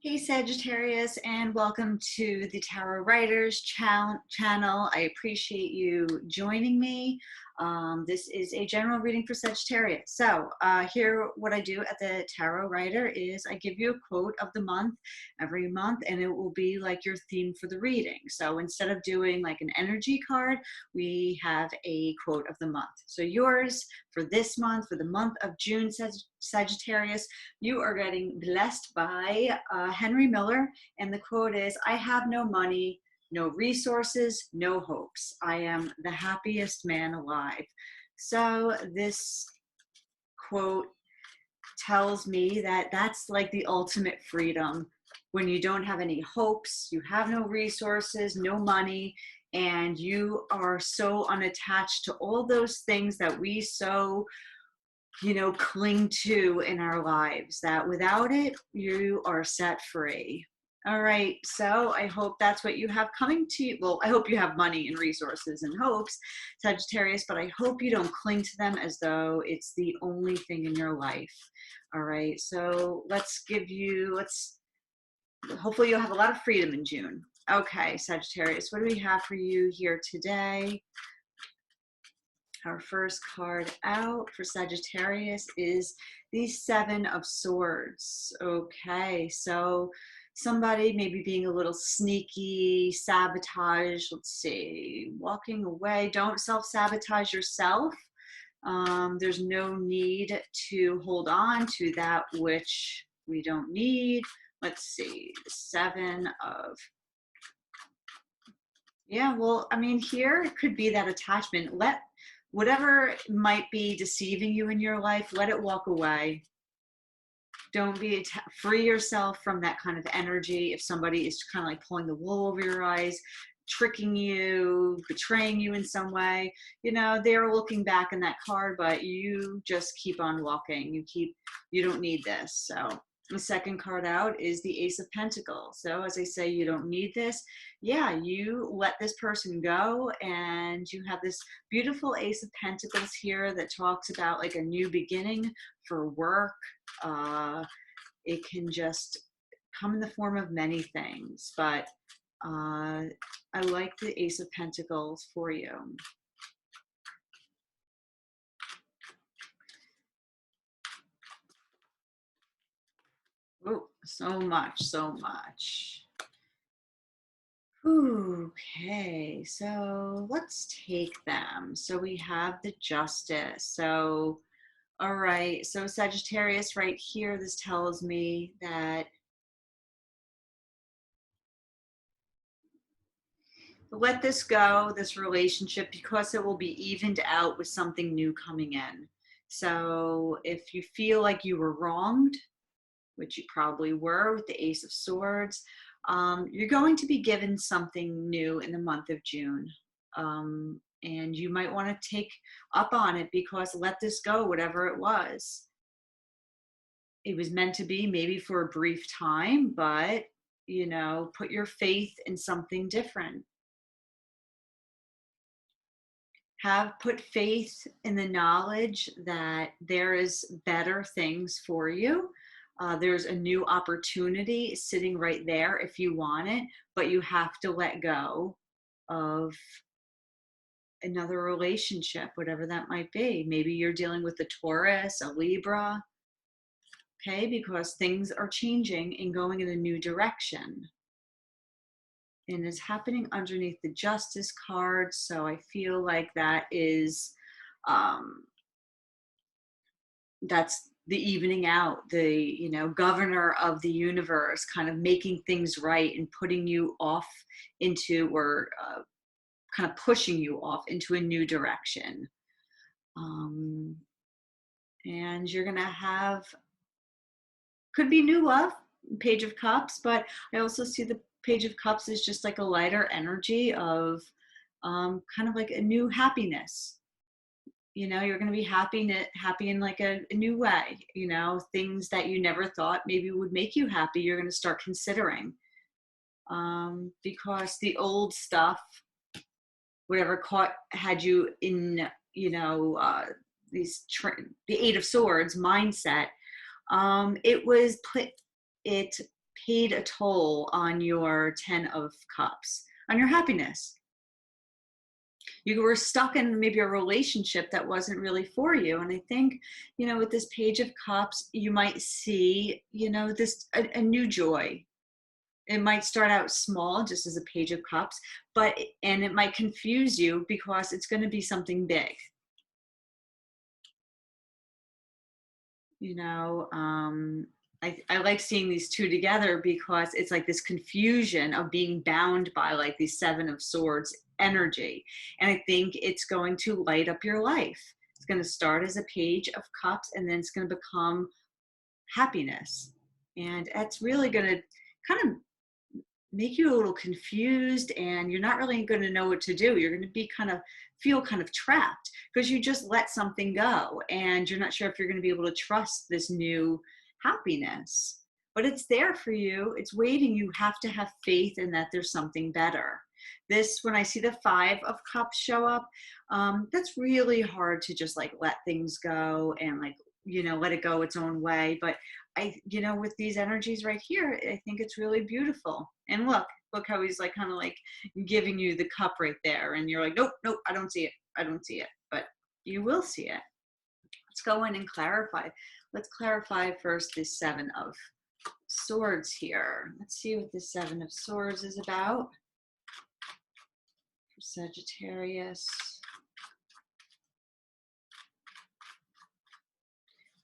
Hey Sagittarius, and welcome to the Tarot Writers channel. I appreciate you joining me. This is a general reading for Sagittarius. So here, what I do at the Tarot Writer is I give you a quote of the month every month, and it will be like your theme for the reading. So instead of doing like an energy card, we have a quote of the month. So yours for this month, for the month of June, Sagittarius, you are getting blessed by Henry Miller, and the quote is, "I have no money, no resources, no hopes. I am the happiest man alive." So this quote tells me that that's like the ultimate freedom, when you don't have any hopes, you have no resources, no money, and you are so unattached to all those things that we so cling to in our lives, that without it, you are set free. All right, so I hope that's what you have coming to you. Well, I hope you have money and resources and hopes, Sagittarius, but I hope you don't cling to them as though it's the only thing in your life. All right, so hopefully you'll have a lot of freedom in June. Okay, Sagittarius, what do we have for you here today? Our first card out for Sagittarius is the Seven of Swords. Okay, so somebody maybe being a little sneaky, sabotage, let's see, walking away. Don't self-sabotage yourself. There's no need to hold on to that which we don't need. Let's see, the Seven of, yeah, well, I mean, here it could be that attachment. Let whatever might be deceiving you in your life, let it walk away. Don't be free yourself from that kind of energy. If somebody is kind of like pulling the wool over your eyes, tricking you, betraying you in some way, they're looking back in that card, but you just keep on walking. You don't need this. So the second card out is the Ace of Pentacles. So as I say, you don't need this. Yeah, you let this person go, and you have this beautiful Ace of Pentacles here that talks about like a new beginning for work. It can just come in the form of many things, but I like the Ace of Pentacles for you. Oh, so much, so much. Okay, so let's take them. So we have the Justice. So, all right, so Sagittarius right here, this tells me that let this go, this relationship, because it will be evened out with something new coming in. So if you feel like you were wronged, which you probably were with the Ace of Swords, you're going to be given something new in the month of June. And you might want to take up on it, because let this go, whatever it was. It was meant to be maybe for a brief time, but, put your faith in something different. Put faith in the knowledge that there is better things for you. There's a new opportunity sitting right there if you want it, but you have to let go of another relationship, whatever that might be. Maybe you're dealing with a Taurus, a Libra, okay, because things are changing and going in a new direction. And it's happening underneath the Justice card, so I feel like that is, that's the evening out, the governor of the universe kind of making things right and putting you off into, or kind of pushing you off into a new direction. And you're gonna have, could be new love, Page of Cups, but I also see the Page of Cups is just like a lighter energy of kind of like a new happiness. You're going to be happy in like a new way. Things that you never thought maybe would make you happy, you're going to start considering, because the old stuff, whatever had you in, the Eight of Swords mindset, it paid a toll on your 10 of Cups, on your happiness. You were stuck in maybe a relationship that wasn't really for you. And I think, you know, with this Page of Cups, you might see, you know, this a new joy. It might start out small, just as a Page of Cups, and it might confuse you because it's going to be something big. You know, I like seeing these two together because it's like this confusion of being bound by like these Seven of Swords energy. And I think it's going to light up your life. It's going to start as a Page of Cups, and then it's going to become happiness. And that's really going to kind of make you a little confused, and you're not really going to know what to do. You're going to be feel kind of trapped because you just let something go, and you're not sure if you're going to be able to trust this new happiness. But it's there for you. It's waiting. You have to have faith in that there's something better. This, when I see the Five of Cups show up, that's really hard to just like let things go and like, you know, let it go its own way. But you know, with these energies right here, I think it's really beautiful. And look how he's like kind of like giving you the cup right there. And you're like, nope, I don't see it. I don't see it. But you will see it. Let's go in and clarify. Let's clarify first this Seven of Swords here. Let's see what this Seven of Swords is about for Sagittarius.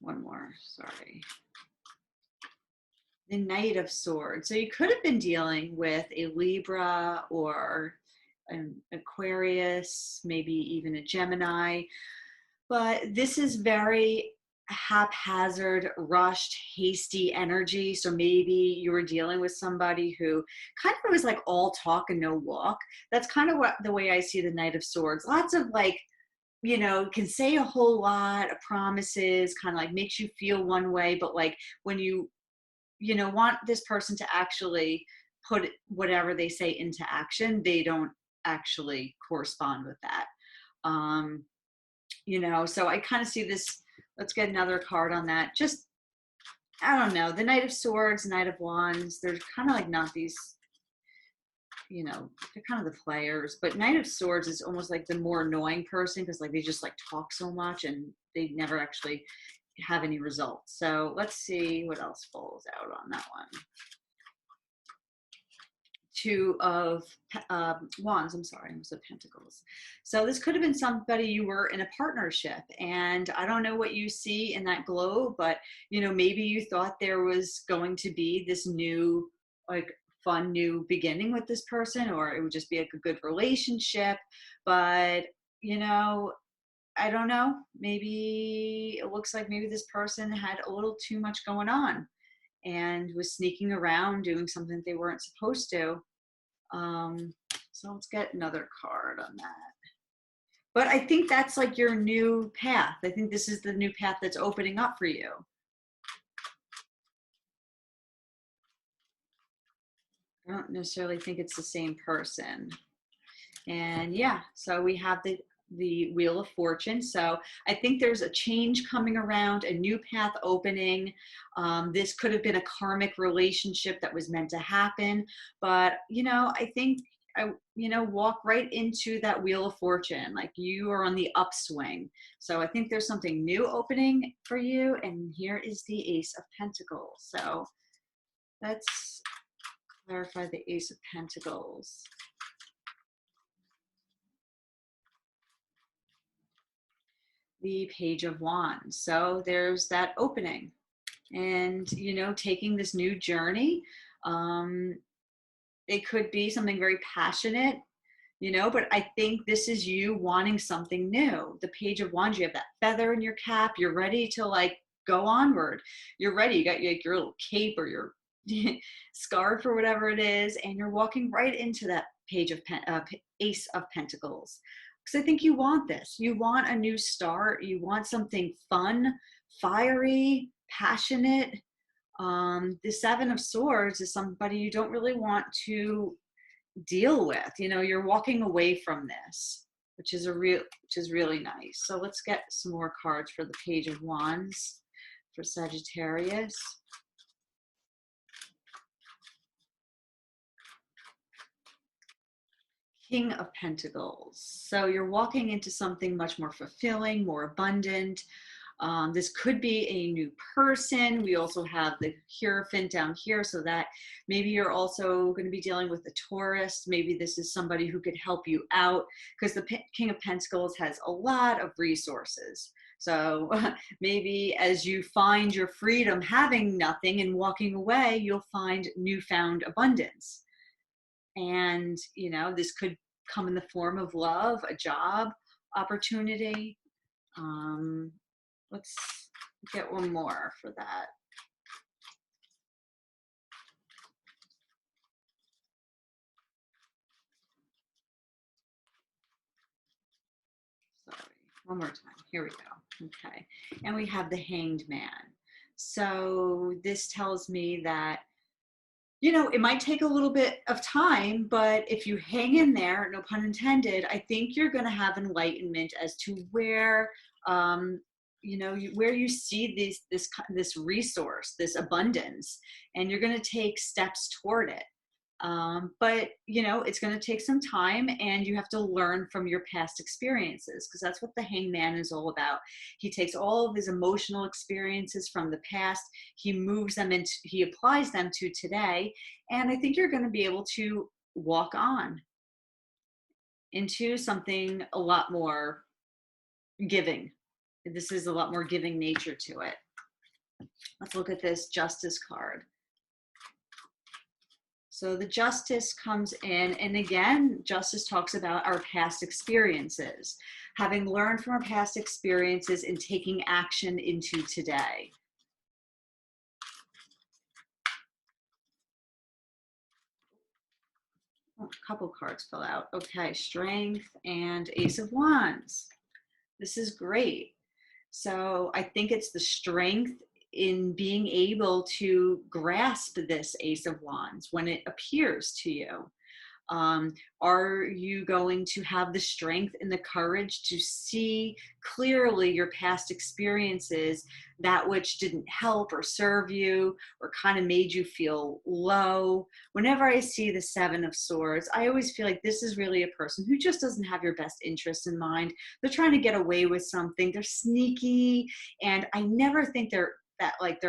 One more, sorry. The Knight of Swords. So you could have been dealing with a Libra or an Aquarius, maybe even a Gemini, but this is very haphazard, rushed, hasty energy. So maybe you were dealing with somebody who kind of was like all talk and no walk. That's kind of what the way I see the Knight of Swords. Lots of like, you know, can say a whole lot of promises, kind of like makes you feel one way, but like when you know, want this person to actually put whatever they say into action, they don't actually correspond with that. You know, so I kind of see this. Let's get another card on that. Just, I don't know, the Knight of Swords, Knight of Wands, they're kind of like not these, you know, they're kind of the players, but Knight of Swords is almost like the more annoying person because like they just like talk so much and they never actually have any results. So let's see what else falls out on that one. Two of Wands, I'm sorry, I almost said Pentacles. So this could have been somebody you were in a partnership, and I don't know what you see in that globe, but you know, maybe you thought there was going to be this new, like fun new beginning with this person, or it would just be like a good relationship, but you know, I don't know, maybe it looks like maybe this person had a little too much going on and was sneaking around doing something they weren't supposed to. So let's get another card on that. But I think that's like your new path. I think this is the new path that's opening up for you. I don't necessarily think it's the same person. And yeah, so we have the Wheel of Fortune. So I think there's a change coming around, a new path opening. This could have been a karmic relationship that was meant to happen, but you know, I think you know, walk right into that Wheel of Fortune, like you are on the upswing. So I think there's something new opening for you. And here is the Ace of Pentacles. So let's clarify the Ace of Pentacles. The Page of Wands. So there's that opening, and you know, taking this new journey. It could be something very passionate, you know, but I think this is you wanting something new. The Page of Wands, you have that feather in your cap. You're ready to like go onward. You're ready. You got your little cape or your scarf or whatever it is, and you're walking right into that Ace of Pentacles. Because I think you want this. You want a new start. You want something fun, fiery, passionate. The Seven of Swords is somebody you don't really want to deal with. You know, you're walking away from this, which is really nice. So let's get some more cards for the Page of Wands for Sagittarius. King of Pentacles. So you're walking into something much more fulfilling, more abundant. This could be a new person. We also have the Hierophant down here, so that maybe you're also going to be dealing with a Taurus. Maybe this is somebody who could help you out, because the King of Pentacles has a lot of resources. So maybe as you find your freedom having nothing and walking away, you'll find newfound abundance. And, you know, this could come in the form of love, a job opportunity. Let's get one more for that. Sorry, one more time. Here we go. Okay. And we have the Hanged Man. So this tells me that, you know, it might take a little bit of time, but if you hang in there, no pun intended, I think you're going to have enlightenment as to where, you know, where you see this resource, this abundance, and you're going to take steps toward it. But, you know, it's going to take some time, and you have to learn from your past experiences, because that's what the Hangman is all about. He takes all of his emotional experiences from the past, he moves them into, he applies them to today. And I think you're going to be able to walk on into something a lot more giving. This is a lot more giving nature to it. Let's look at this Justice card. So the Justice comes in, and again, Justice talks about our past experiences, having learned from our past experiences and taking action into today. Oh, a couple cards fell out. Okay, Strength and Ace of Wands. This is great. So I think it's the strength in being able to grasp this Ace of Wands when it appears to you. Are you going to have the strength and the courage to see clearly your past experiences, that which didn't help or serve you or kind of made you feel low? Whenever I see the Seven of Swords, I always feel like this is really a person who just doesn't have your best interest in mind. They're trying to get away with something. They're sneaky, and I never think they're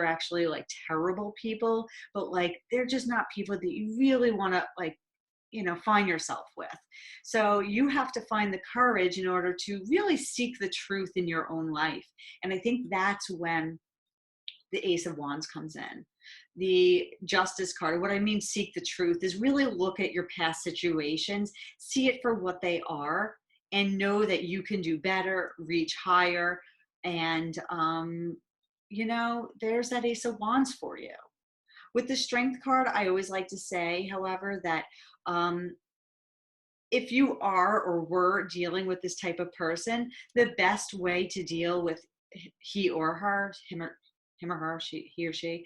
actually like terrible people, but like they're just not people that you really want to like, you know, find yourself with. So you have to find the courage in order to really seek the truth in your own life. And I think that's when the Ace of Wands comes in. The Justice card, what I mean seek the truth, is really look at your past situations, see it for what they are, and know that you can do better, reach higher. And you know, there's that Ace of Wands for you. With the Strength card, I always like to say, however, that if you are or were dealing with this type of person, the best way to deal with he or her, him or her, he or she,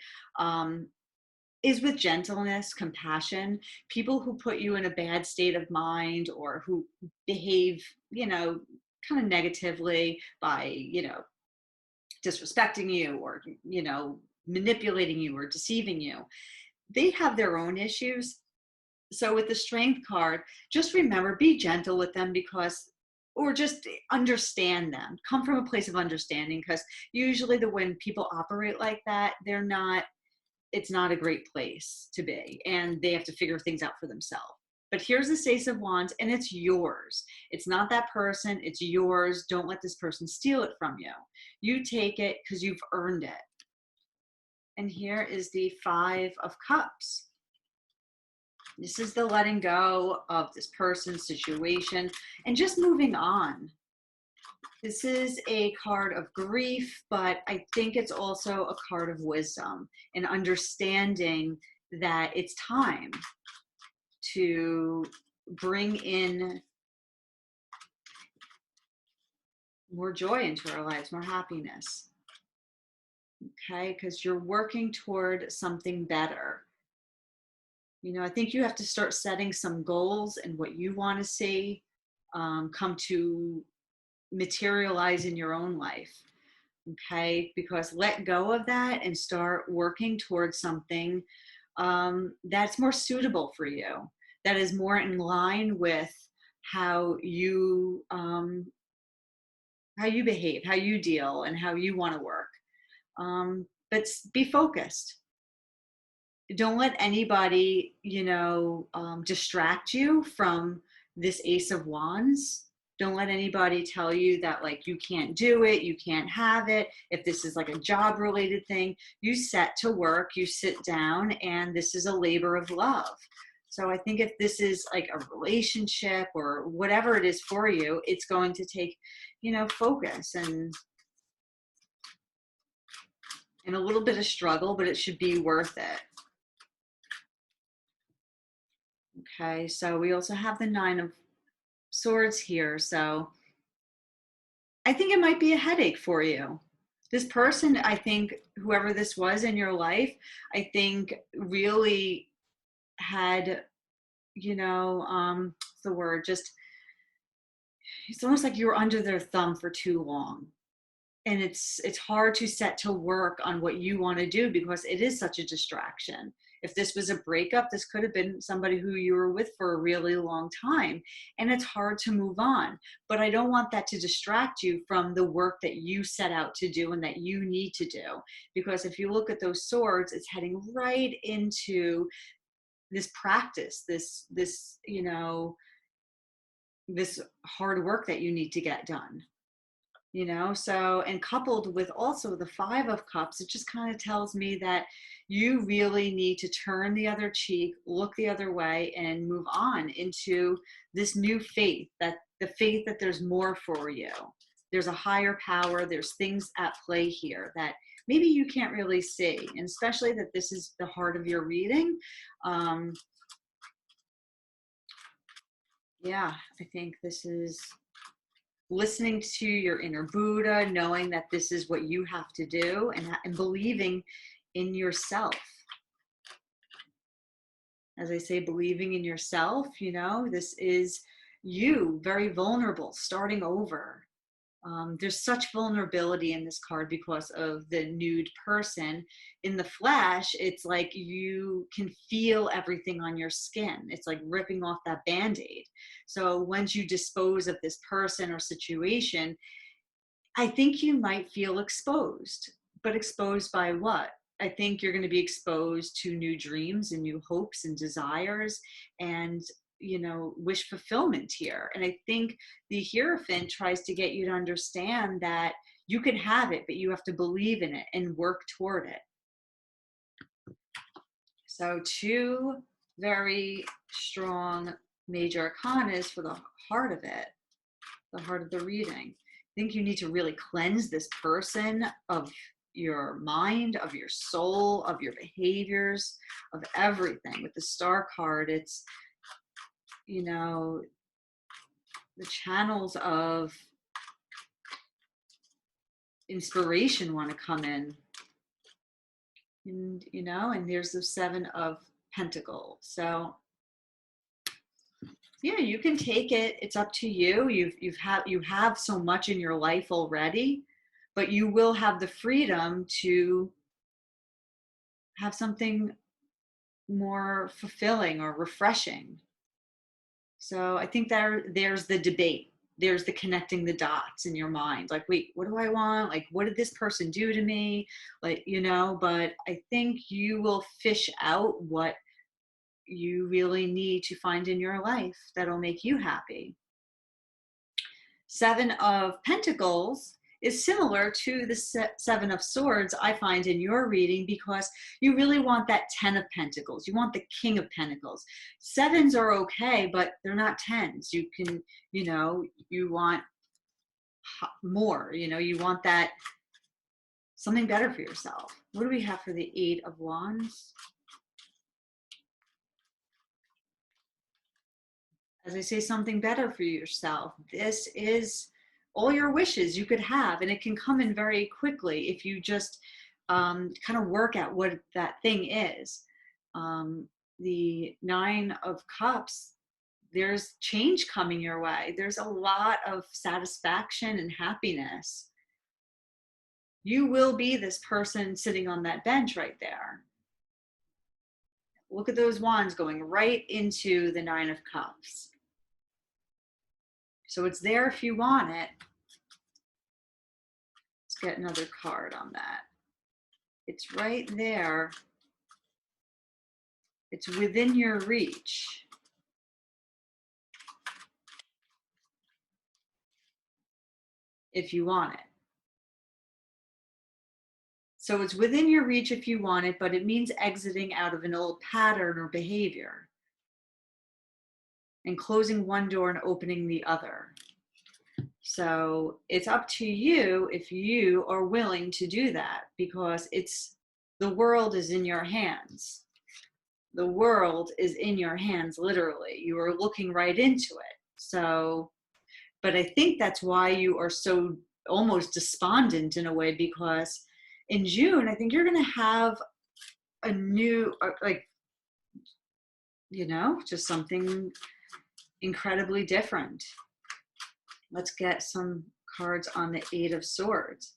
is with gentleness, compassion. People who put you in a bad state of mind or who behave, you know, kind of negatively by, you know, disrespecting you or, you know, manipulating you or deceiving you, they have their own issues. So with the Strength card, just remember, be gentle with them, because, or just understand them, come from a place of understanding, because usually when people operate like that, it's not a great place to be, and they have to figure things out for themselves. But here's the Ace of Wands, and it's yours. It's not that person, it's yours. Don't let this person steal it from you. You take it because you've earned it. And here is the Five of Cups. This is the letting go of this person's situation and just moving on. This is a card of grief, but I think it's also a card of wisdom and understanding that it's time to bring in more joy into our lives, more happiness. Okay, because you're working toward something better. You know, I think you have to start setting some goals and what you want to see come to materialize in your own life. Okay, because let go of that and start working towards something that's more suitable for you, that is more in line with how you behave, how you deal, and how you want to work. But be focused. Don't let anybody, distract you from this Ace of Wands. Don't let anybody tell you that like you can't do it, you can't have it. If this is like a job related thing, you set to work, you sit down, and this is a labor of love. So I think if this is like a relationship or whatever it is for you, it's going to take, focus and a little bit of struggle, but it should be worth it. Okay, so we also have the Nine of Swords here. So I think it might be a headache for you. This person, I think, whoever this was in your life, I think really had, what's the word? Just, it's almost like you were under their thumb for too long. And it's hard to set to work on what you want to do because it is such a distraction. If this was a breakup, this could have been somebody who you were with for a really long time, and it's hard to move on. But I don't want that to distract you from the work that you set out to do and that you need to do, because if you look at those swords, it's heading right into this practice, this this hard work that you need to get done. So, and coupled with also the Five of Cups, it just kind of tells me that you really need to turn the other cheek, look the other way, and move on into this new faith, that the faith that there's more for you. There's a higher power, there's things at play here that maybe you can't really see, and especially that this is the heart of your reading. Yeah, I think this is listening to your inner Buddha, knowing that this is what you have to do, and believing in yourself. As I say, believing in yourself, this is you, very vulnerable, starting over. There's such vulnerability in this card because of the nude person. In the flash, it's like you can feel everything on your skin. It's like ripping off that Band-Aid. So once you dispose of this person or situation, I think you might feel exposed. But exposed by what? I think you're going to be exposed to new dreams and new hopes and desires and wish fulfillment here. And I think the Hierophant tries to get you to understand that you can have it, but you have to believe in it and work toward it. So two very strong major arcanas for the heart of it, the heart of the reading. I think you need to really cleanse this person of your mind, of your soul, of your behaviors, of everything. With the Star card, it's the channels of inspiration want to come in, and there's the Seven of Pentacles. So yeah, you can take it. It's up to you. You have so much in your life already, but you will have the freedom to have something more fulfilling or refreshing. So I think there's the debate. There's the connecting the dots in your mind. Like, wait, what do I want? Like, what did this person do to me? Like, but I think you will fish out what you really need to find in your life that'll make you happy. Seven of Pentacles is similar to the Seven of Swords I find in your reading, because you really want that 10 of Pentacles. You want the King of Pentacles. Sevens are okay, but they're not tens. You can, you want more, you want that something better for yourself. What do we have for the Eight of Wands? As I say, something better for yourself. This is all your wishes you could have, and it can come in very quickly if you just kind of work at what that thing is. The Nine of Cups, there's change coming your way. There's a lot of satisfaction and happiness. You will be this person sitting on that bench right there. Look at those wands going right into the Nine of Cups. So it's there if you want it. Let's get another card on that. It's right there. It's within your reach. If you want it. So it's within your reach if you want it, but it means exiting out of an old pattern or behavior and closing one door and opening the other. So it's up to you if you are willing to do that, because the world is in your hands. The world is in your hands, literally. You are looking right into it. So, but I think that's why you are so almost despondent in a way, because in June, I think you're going to have a new, like, just something incredibly different. Let's get some cards on the Eight of Swords.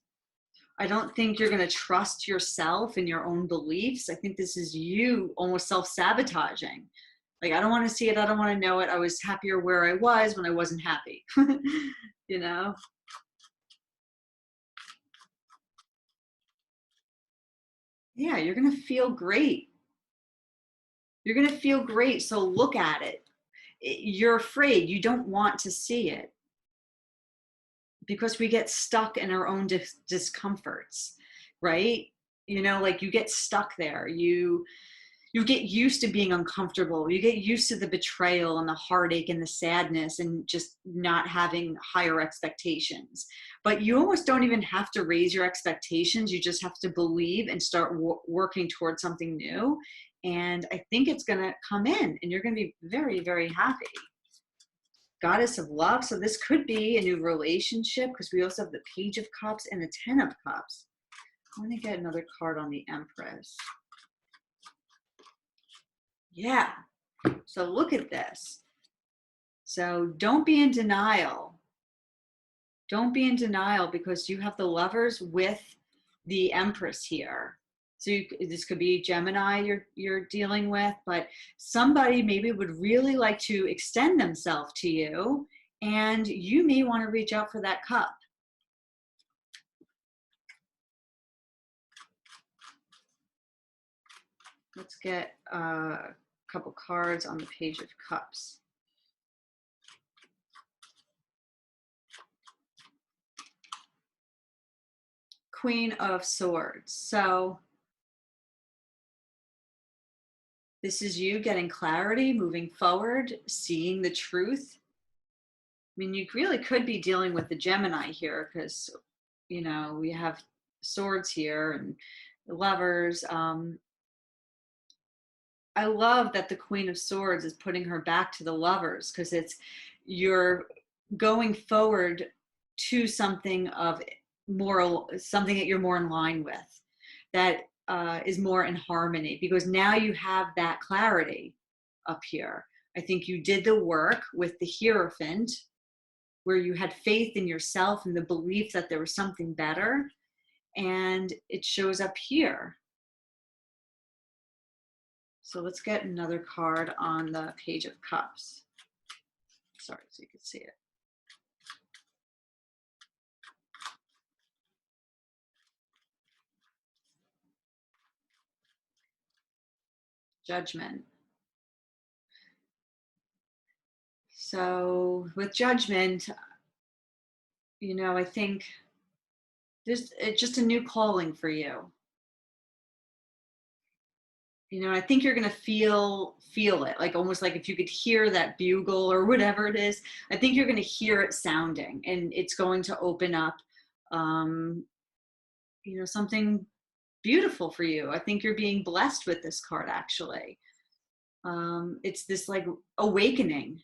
I don't think you're going to trust yourself and your own beliefs. I think this is you almost self-sabotaging. Like, I don't want to see it. I don't want to know it. I was happier where I was when I wasn't happy. Yeah, you're going to feel great. You're going to feel great. So look at it. You're afraid. You don't want to see it, because we get stuck in our own discomforts, right? Like, you get stuck there. You get used to being uncomfortable. You get used to the betrayal and the heartache and the sadness and just not having higher expectations. But you almost don't even have to raise your expectations. You just have to believe and start working towards something new. And I think it's going to come in and you're going to be very, very happy. Goddess of Love. So this could be a new relationship, because we also have the Page of Cups and the Ten of Cups. I want to get another card on the Empress. Yeah. So look at this. So don't be in denial. Don't be in denial, because you have the Lovers with the Empress here. So this could be Gemini you're dealing with, but somebody maybe would really like to extend themselves to you, and you may want to reach out for that cup. Let's get a couple cards on the Page of Cups. Queen of Swords. So this is you getting clarity, moving forward, seeing the truth. I mean, you really could be dealing with the Gemini here, because, we have swords here and the Lovers. I love that the Queen of Swords is putting her back to the Lovers, because you're going forward to something of moral, something that you're more in line with, that is more in harmony, because now you have that clarity up here. I think you did the work with the Hierophant, where you had faith in yourself and the belief that there was something better, and it shows up here. So let's get another card on the Page of Cups. Sorry, so you can see it. Judgment. So with Judgment, I think it's just a new calling for you. I think you're going to feel it, like almost like if you could hear that bugle or whatever it is. I think you're going to hear it sounding, and it's going to open up, something beautiful for you. I think you're being blessed with this card, actually. It's this like awakening,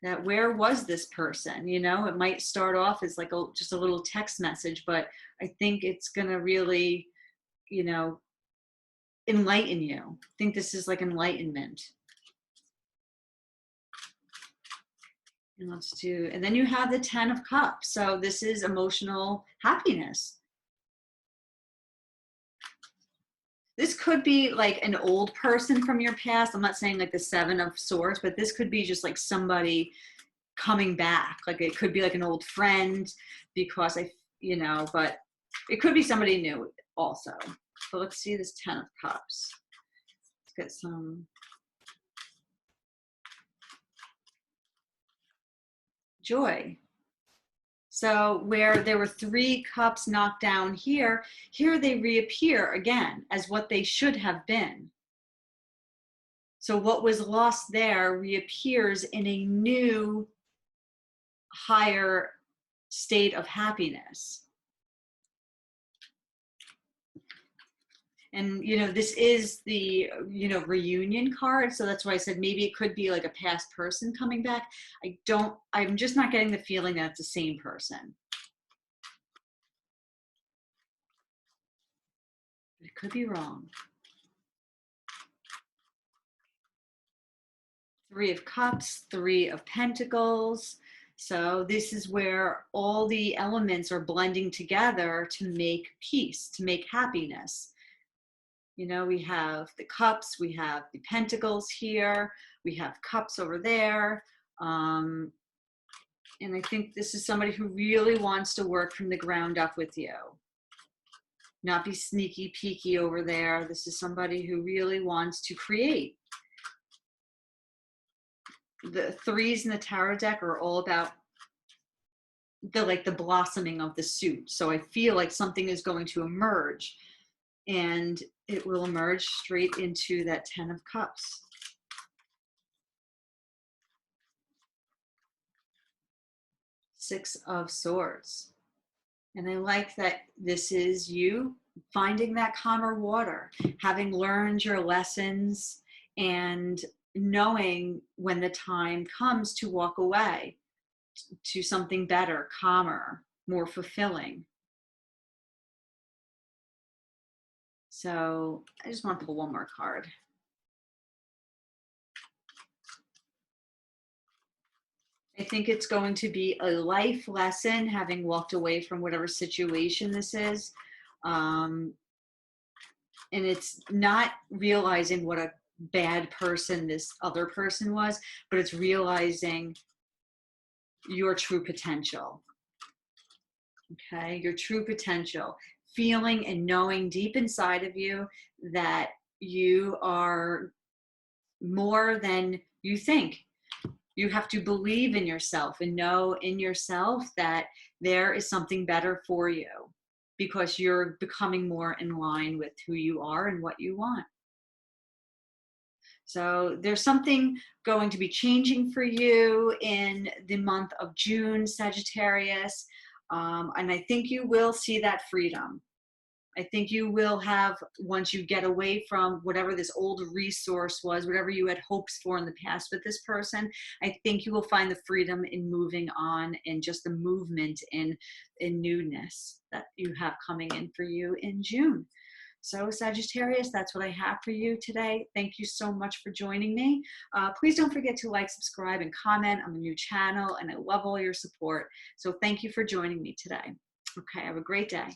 that where was this person? It might start off as like just a little text message, but I think it's going to really, enlighten you. I think this is like enlightenment. And then you have the Ten of Cups. So this is emotional happiness. This could be like an old person from your past. I'm not saying like the Seven of Swords, but this could be just like somebody coming back. Like it could be like an old friend because but it could be somebody new also. So let's see this 10 of Cups. Let's get some joy. So where there were 3 cups knocked down here they reappear again as what they should have been. So what was lost there reappears in a new, higher state of happiness. And, this is the, reunion card. So that's why I said maybe it could be like a past person coming back. I'm just not getting the feeling that it's the same person. It could be wrong. 3 of Cups, 3 of Pentacles. So this is where all the elements are blending together to make peace, to make happiness. We have the cups, we have the pentacles here, we have cups over there. And I think this is somebody who really wants to work from the ground up with you. Not be sneaky peeky over there. This is somebody who really wants to create. The 3s in the tarot deck are all about the blossoming of the suit. So I feel like something is going to emerge, and it will emerge straight into that 10 of Cups. 6 of Swords. And I like that this is you finding that calmer water, having learned your lessons and knowing when the time comes to walk away to something better, calmer, more fulfilling. So I just want to pull one more card. I think it's going to be a life lesson, having walked away from whatever situation this is. And it's not realizing what a bad person this other person was, but it's realizing your true potential. Okay, your true potential. Feeling and knowing deep inside of you that you are more than you think. You have to believe in yourself and know in yourself that there is something better for you because you're becoming more in line with who you are and what you want. So there's something going to be changing for you in the month of June, Sagittarius. And I think you will see that freedom. I think you will have, once you get away from whatever this old resource was, whatever you had hopes for in the past with this person, I think you will find the freedom in moving on and just the movement in newness that you have coming in for you in June. So Sagittarius, that's what I have for you today. Thank you so much for joining me. Please don't forget to like, subscribe, and comment on the new channel, and I love all your support. So thank you for joining me today. Okay, have a great day.